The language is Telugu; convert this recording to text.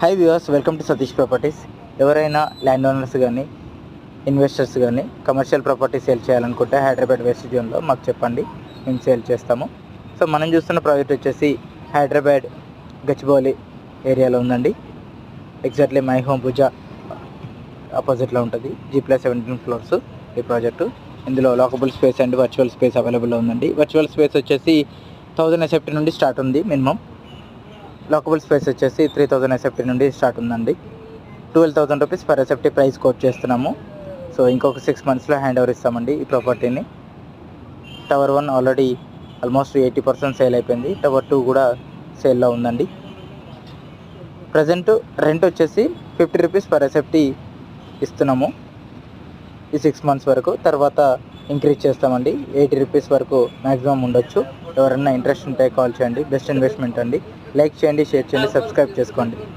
High viewers, welcome to Satish properties. ఎవరైనా ల్యాండ్ ఓనర్స్ కానీ ఇన్వెస్టర్స్ కానీ కమర్షియల్ ప్రాపర్టీ సేల్ చేయాలనుకుంటే హైదరాబాద్ వెస్ట్ జోన్లో మాకు చెప్పండి, మేము సేల్ చేస్తాము. సో మనం చూస్తున్న ప్రాజెక్ట్ వచ్చేసి హైదరాబాద్ గచ్చిబౌలి ఏరియాలో ఉందండి. ఎగ్జాక్ట్లీ మై హోమ్ పూజ ఆపోజిట్లో ఉంటుంది. G+17 ఫ్లోర్స్ ఈ ప్రాజెక్టు. ఇందులో lockable space and virtual space అవైలబుల్లో ఉందండి. వర్చువల్ స్పేస్ వచ్చేసి 1000 SFT నుండి స్టార్ట్ ఉంది మినిమం. లాకబుల్ స్పేస్ వచ్చేసి 3000 SFT నుండి స్టార్ట్ ఉందండి. 12,000 rupees per SFT price coat చేస్తున్నాము. సో ఇంకొక 6 మంత్స్లో హ్యాండ్ ఓవర్ ఇస్తామండి ఈ ప్రాపర్టీని. టవర్ 1 ఆల్రెడీ ఆల్మోస్ట్ 80% సేల్ అయిపోయింది. టవర్ 2 కూడా సేల్లో ఉందండి. ప్రజెంట్ రెంట్ వచ్చేసి 50 రూపీస్ పర్ SFT ఇస్తున్నాము ఈ 6 మంత్స్ వరకు. తర్వాత ఇంక్రీజ్ చేస్తామండి. 80 రూపీస్ వరకు మ్యాక్సిమం ఉండొచ్చు. ఎవరైనా ఇంట్రెస్ట్ ఉంటే కాల్ చేయండి. బెస్ట్ ఇన్వెస్ట్మెంట్ అండి. లైక్ చేయండి, షేర్ చేయండి, సబ్స్క్రైబ్ చేసుకోండి.